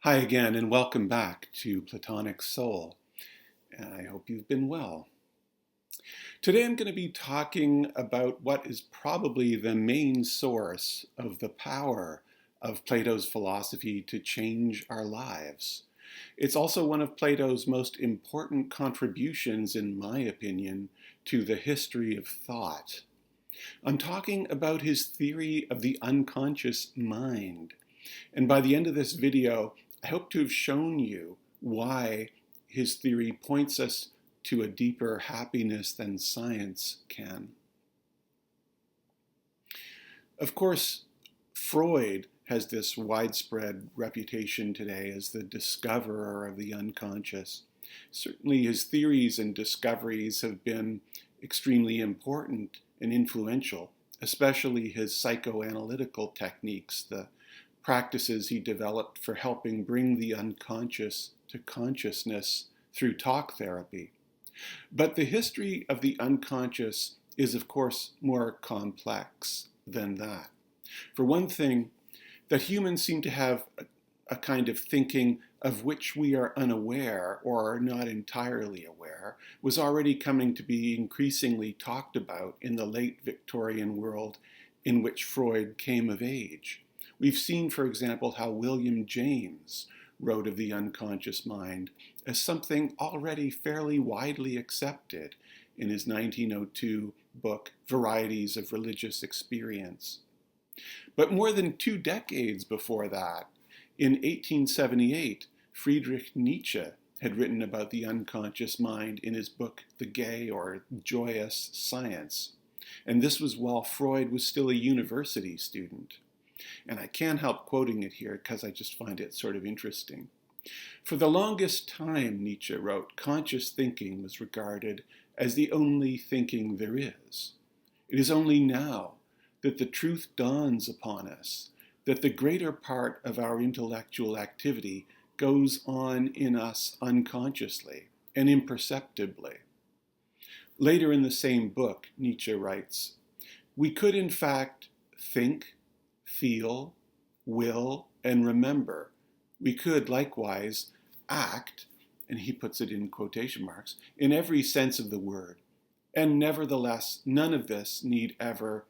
Hi again, and welcome back to Platonic Soul. And I hope you've been well. Today I'm going to be talking about what is probably the main source of the power of Plato's philosophy to change our lives. It's also one of Plato's most important contributions, in my opinion, to the history of thought. I'm talking about his theory of the unconscious mind. And by the end of this video, I hope to have shown you why his theory points us to a deeper happiness than science can. Of course, Freud has this widespread reputation today as the discoverer of the unconscious. Certainly his theories and discoveries have been extremely important and influential, especially his psychoanalytical techniques, the practices he developed for helping bring the unconscious to consciousness through talk therapy. But the history of the unconscious is, of course, more complex than that. For one thing, that humans seem to have a kind of thinking of which we are unaware or are not entirely aware was already coming to be increasingly talked about in the late Victorian world in which Freud came of age. We've seen, for example, how William James wrote of the unconscious mind as something already fairly widely accepted in his 1902 book, Varieties of Religious Experience. But more than 2 decades before that, in 1878, Friedrich Nietzsche had written about the unconscious mind in his book, The Gay or Joyous Science. And this was while Freud was still a university student. And I can't help quoting it here because I just find it sort of interesting. For the longest time, Nietzsche wrote, conscious thinking was regarded as the only thinking there is. It is only now that the truth dawns upon us that the greater part of our intellectual activity goes on in us unconsciously and imperceptibly. Later in the same book, Nietzsche writes, we could in fact think, feel, will, and remember. We could likewise act, and he puts it in quotation marks, in every sense of the word. And nevertheless, none of this need ever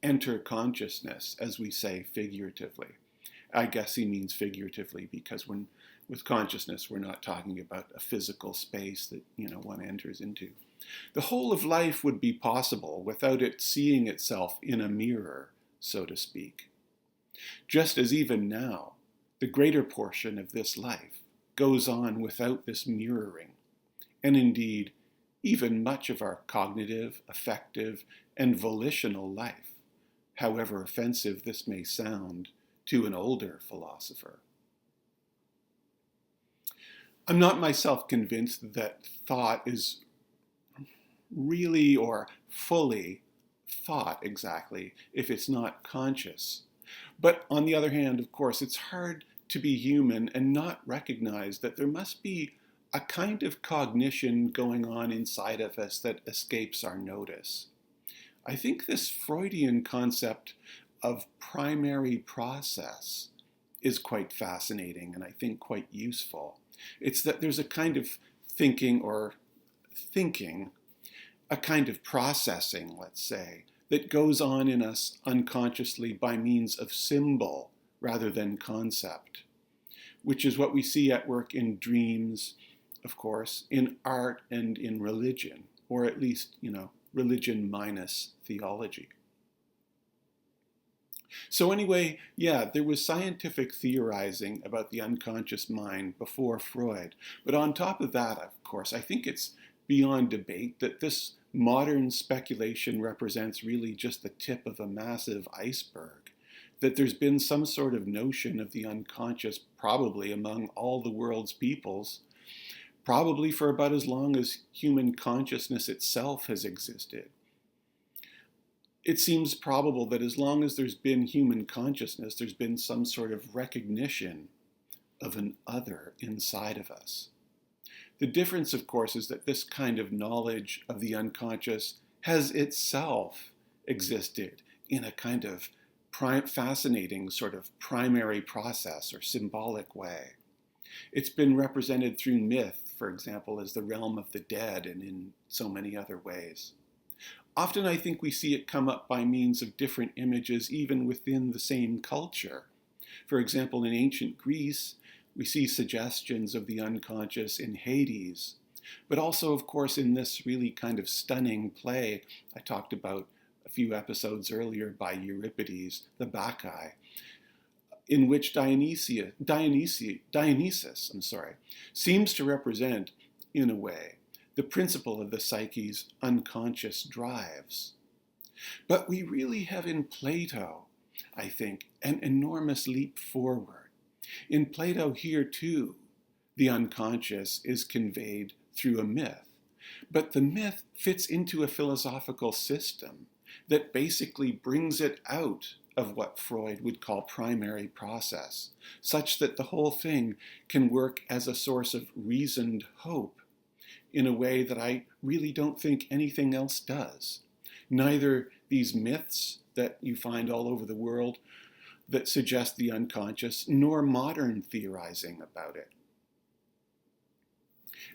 enter consciousness, as we say figuratively. I guess he means figuratively because with consciousness, we're not talking about a physical space that, one enters into. The whole of life would be possible without it seeing itself in a mirror, so to speak. Just as even now, the greater portion of this life goes on without this mirroring. And indeed, even much of our cognitive, affective, and volitional life, however offensive this may sound to an older philosopher. I'm not myself convinced that thought is really or fully thought exactly if it's not conscious. But on the other hand, of course, it's hard to be human and not recognize that there must be a kind of cognition going on inside of us that escapes our notice. I think this Freudian concept of primary process is quite fascinating and I think quite useful. It's that there's a kind of thinking, a kind of processing, let's say, that goes on in us unconsciously by means of symbol rather than concept, which is what we see at work in dreams, of course, in art and in religion, or at least, religion minus theology. So anyway, there was scientific theorizing about the unconscious mind before Freud. But on top of that, of course, I think it's beyond debate that this modern speculation represents really just the tip of a massive iceberg, that there's been some sort of notion of the unconscious probably among all the world's peoples, probably for about as long as human consciousness itself has existed. It seems probable that as long as there's been human consciousness, there's been some sort of recognition of an other inside of us. The difference, of course, is that this kind of knowledge of the unconscious has itself existed in a kind of fascinating sort of primary process or symbolic way. It's been represented through myth, for example, as the realm of the dead, and in so many other ways. Often I think we see it come up by means of different images even within the same culture. For example, in ancient Greece, we see suggestions of the unconscious in Hades, but also, of course, in this really kind of stunning play I talked about a few episodes earlier by Euripides, the Bacchae, in which Dionysus seems to represent, in a way, the principle of the psyche's unconscious drives. But we really have in Plato, I think, an enormous leap forward. In Plato here too, the unconscious is conveyed through a myth, but the myth fits into a philosophical system that basically brings it out of what Freud would call primary process, such that the whole thing can work as a source of reasoned hope in a way that I really don't think anything else does. Neither these myths that you find all over the world that suggest the unconscious, nor modern theorizing about it.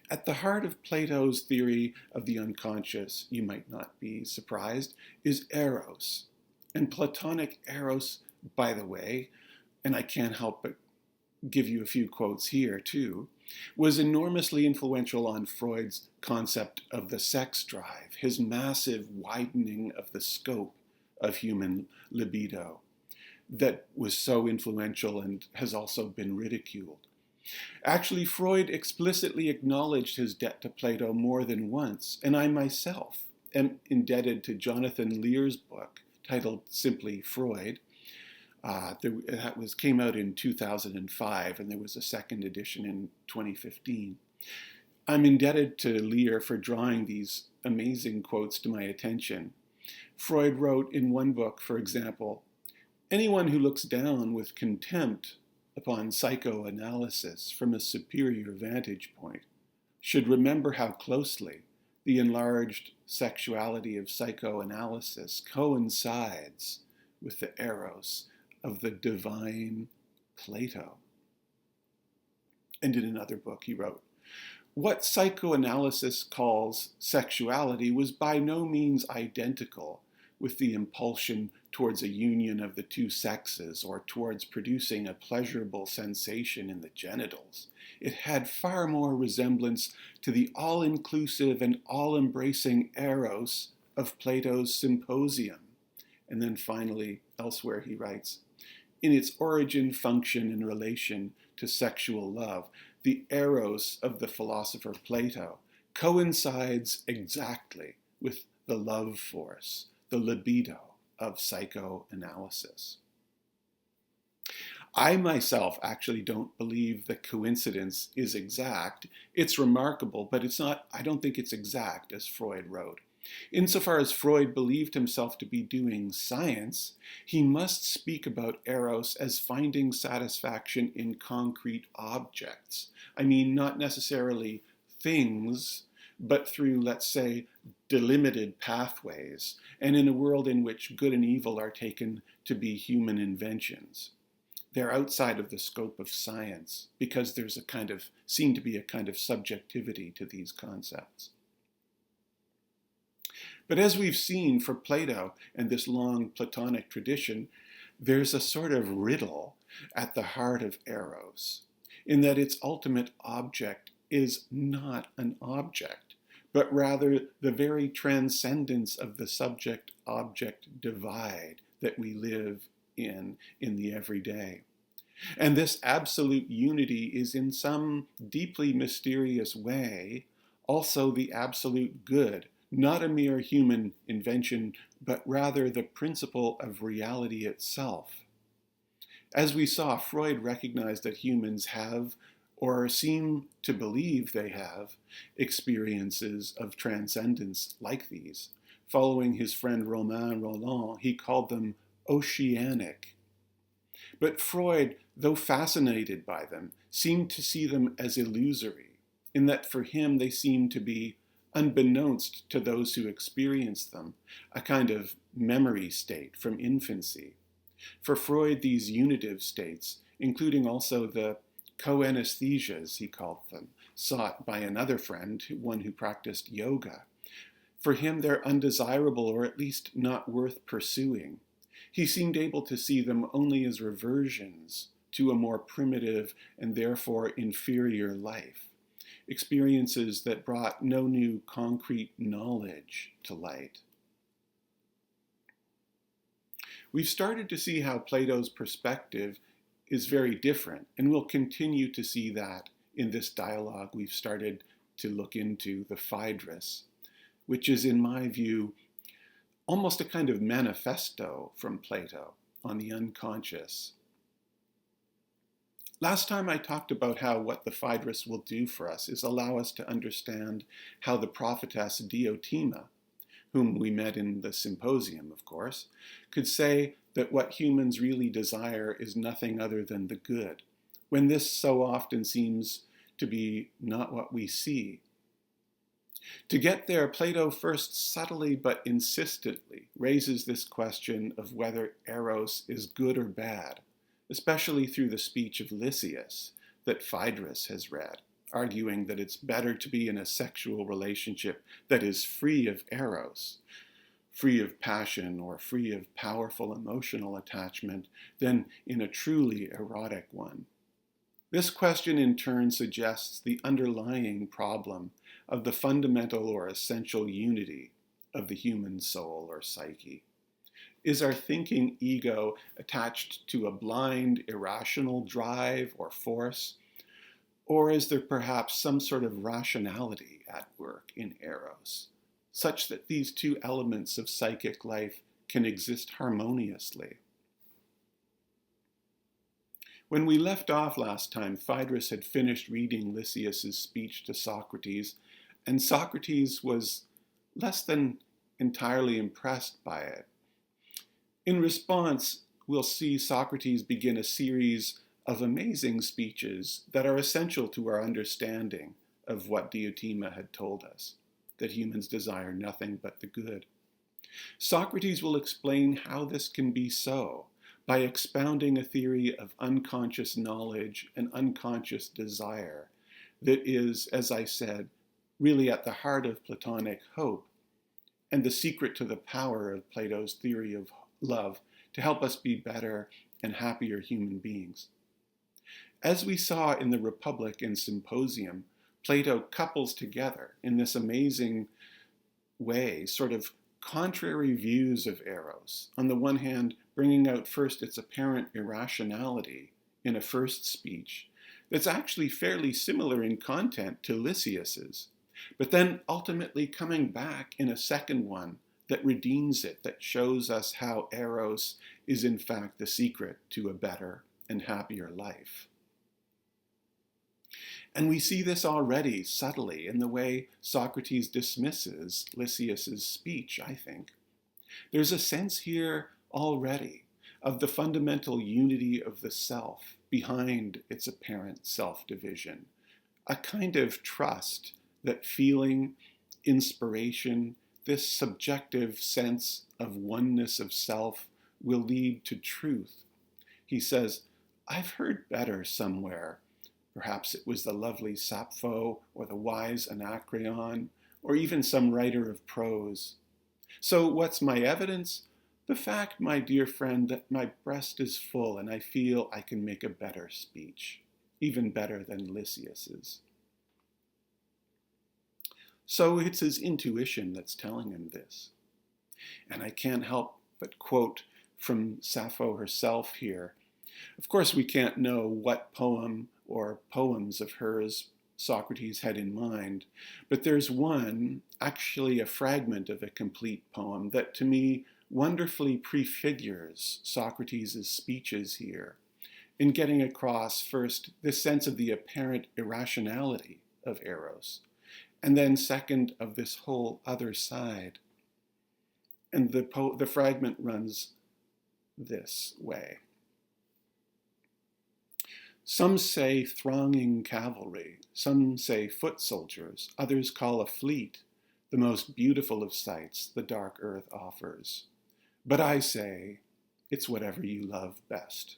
At the heart of Plato's theory of the unconscious, you might not be surprised, is eros. And Platonic eros, by the way, and I can't help but give you a few quotes here too, was enormously influential on Freud's concept of the sex drive, his massive widening of the scope of human libido that was so influential and has also been ridiculed. Actually, Freud explicitly acknowledged his debt to Plato more than once, and I myself am indebted to Jonathan Lear's book titled simply Freud. That came out in 2005, and there was a second edition in 2015. I'm indebted to Lear for drawing these amazing quotes to my attention. Freud wrote in one book, for example, "Anyone who looks down with contempt upon psychoanalysis from a superior vantage point should remember how closely the enlarged sexuality of psychoanalysis coincides with the eros of the divine Plato." And in another book he wrote, "What psychoanalysis calls sexuality was by no means identical with the impulsion towards a union of the two sexes or towards producing a pleasurable sensation in the genitals. It had far more resemblance to the all-inclusive and all-embracing eros of Plato's Symposium." And then finally, elsewhere he writes, "In its origin, function, and relation to sexual love, the eros of the philosopher Plato coincides exactly with the love force, the libido of psychoanalysis." I myself actually don't believe the coincidence is exact. It's remarkable, but I don't think it's exact, as Freud wrote. Insofar as Freud believed himself to be doing science, he must speak about eros as finding satisfaction in concrete objects. I mean, not necessarily things, but through, let's say, delimited pathways, and in a world in which good and evil are taken to be human inventions. They're outside of the scope of science because there's seem to be a kind of subjectivity to these concepts. But as we've seen for Plato and this long Platonic tradition, there's a sort of riddle at the heart of eros, in that its ultimate object is not an object, but rather the very transcendence of the subject-object divide that we live in the everyday. And this absolute unity is in some deeply mysterious way also the absolute good, not a mere human invention, but rather the principle of reality itself. As we saw, Freud recognized that humans have, or seem to believe they have, experiences of transcendence like these. Following his friend Romain Rolland, he called them oceanic. But Freud, though fascinated by them, seemed to see them as illusory, in that for him they seemed to be, unbeknownst to those who experienced them, a kind of memory state from infancy. For Freud, these unitive states, including also the co-anesthesias, he called them, sought by another friend, one who practiced yoga, for him they're undesirable or at least not worth pursuing. He seemed able to see them only as reversions to a more primitive and therefore inferior life, experiences that brought no new concrete knowledge to light. We've started to see how Plato's perspective is very different, and we'll continue to see that in this dialogue we've started to look into, the Phaedrus, which is, in my view, almost a kind of manifesto from Plato on the unconscious. Last time I talked about how what the Phaedrus will do for us is allow us to understand how the prophetess Diotima, whom we met in the symposium, of course, could say that what humans really desire is nothing other than the good, when this so often seems to be not what we see. To get there, Plato first subtly but insistently raises this question of whether eros is good or bad, especially through the speech of Lysias that Phaedrus has read, arguing that it's better to be in a sexual relationship that is free of eros, free of passion or free of powerful emotional attachment, than in a truly erotic one. This question in turn suggests the underlying problem of the fundamental or essential unity of the human soul or psyche. Is our thinking ego attached to a blind, irrational drive or force? Or is there perhaps some sort of rationality at work in eros, such that these two elements of psychic life can exist harmoniously? When we left off last time, Phaedrus had finished reading Lysias's speech to Socrates, and Socrates was less than entirely impressed by it. In response, we'll see Socrates begin a series of amazing speeches that are essential to our understanding of what Diotima had told us, that humans desire nothing but the good. Socrates will explain how this can be so by expounding a theory of unconscious knowledge and unconscious desire that is, as I said, really at the heart of Platonic hope and the secret to the power of Plato's theory of love to help us be better and happier human beings. As we saw in the Republic and Symposium, Plato couples together in this amazing way sort of contrary views of eros. On the one hand, bringing out first its apparent irrationality in a first speech that's actually fairly similar in content to Lysias's, but then ultimately coming back in a second one that redeems it, that shows us how eros is in fact the secret to a better and happier life. And we see this already subtly in the way Socrates dismisses Lysias's speech, I think. There's a sense here already of the fundamental unity of the self behind its apparent self-division, a kind of trust that feeling, inspiration, this subjective sense of oneness of self will lead to truth. He says, I've heard better somewhere. Perhaps it was the lovely Sappho or the wise Anacreon, or even some writer of prose. So what's my evidence? The fact, my dear friend, that my breast is full and I feel I can make a better speech, even better than Lysias's. So it's his intuition that's telling him this. And I can't help but quote from Sappho herself here. Of course, we can't know what poem or poems of hers Socrates had in mind, but there's one, actually a fragment of a complete poem, that to me wonderfully prefigures Socrates' speeches here, in getting across first this sense of the apparent irrationality of eros, and then second of this whole other side. And the fragment runs this way. Some say thronging cavalry, some say foot soldiers, others call a fleet, the most beautiful of sights the dark earth offers. But I say, It's whatever you love best.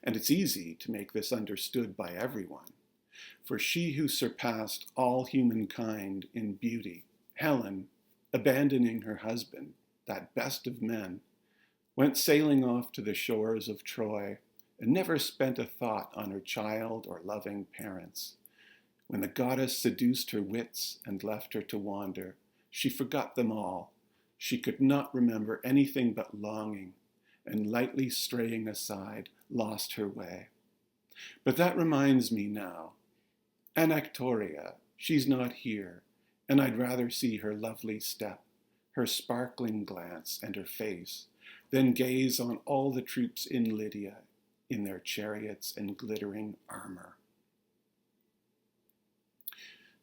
And it's easy to make this understood by everyone. For she who surpassed all humankind in beauty, Helen, abandoning her husband, that best of men, went sailing off to the shores of Troy and never spent a thought on her child or loving parents. When the goddess seduced her wits and left her to wander, she forgot them all. She could not remember anything but longing, and lightly straying aside, lost her way. But that reminds me now, Anactoria, she's not here, and I'd rather see her lovely step, her sparkling glance and her face, than gaze on all the troops in Lydia, in their chariots and glittering armor.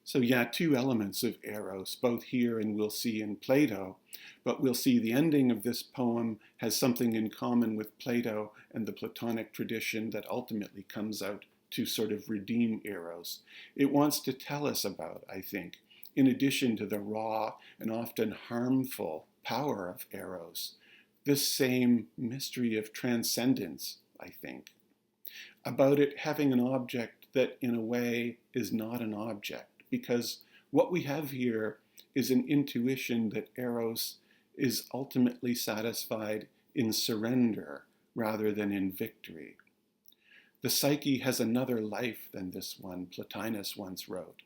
So yeah, two elements of Eros, both here and we'll see in Plato, but we'll see the ending of this poem has something in common with Plato and the Platonic tradition that ultimately comes out to sort of redeem Eros. It wants to tell us about, I think, in addition to the raw and often harmful power of Eros, this same mystery of transcendence, I think, about it having an object that in a way is not an object. Because what we have here is an intuition that Eros is ultimately satisfied in surrender rather than in victory. The psyche has another life than this one, Plotinus once wrote.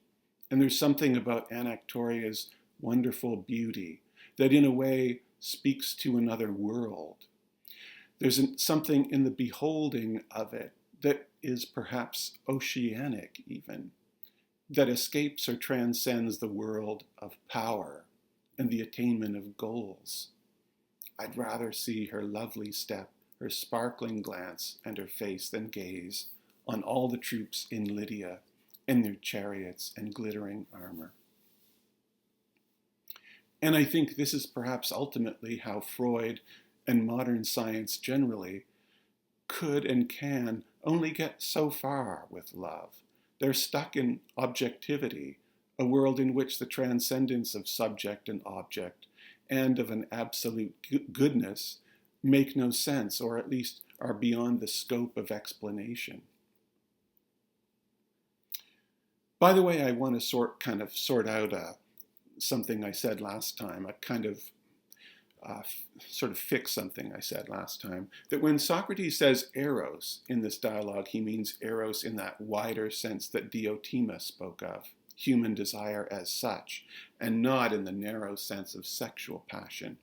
And there's something about Anactoria's wonderful beauty that in a way speaks to another world. There's something in the beholding of it that is perhaps oceanic even, that escapes or transcends the world of power and the attainment of goals. I'd rather see her lovely step, her sparkling glance, and her face than gaze on all the troops in Lydia and their chariots and glittering armor. And I think this is perhaps ultimately how Freud and modern science generally could and can only get so far with love. They're stuck in objectivity, a world in which the transcendence of subject and object and of an absolute goodness make no sense, or at least are beyond the scope of explanation. By the way, I want to sort out something I said last time, sort of fix something I said last time, that when Socrates says eros in this dialogue, he means eros in that wider sense that Diotima spoke of, human desire as such, and not in the narrow sense of sexual passion.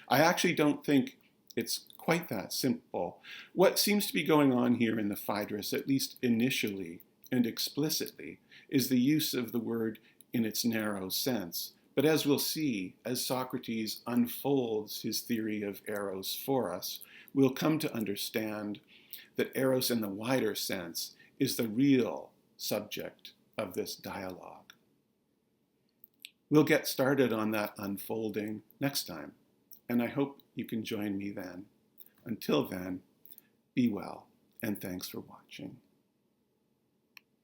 I actually don't think it's quite that simple. What seems to be going on here in the Phaedrus, at least initially and explicitly, is the use of the word in its narrow sense. But as we'll see, as Socrates unfolds his theory of eros for us, we'll come to understand that eros in the wider sense is the real subject of this dialogue. We'll get started on that unfolding next time, and I hope you can join me then. Until then, be well, and thanks for watching.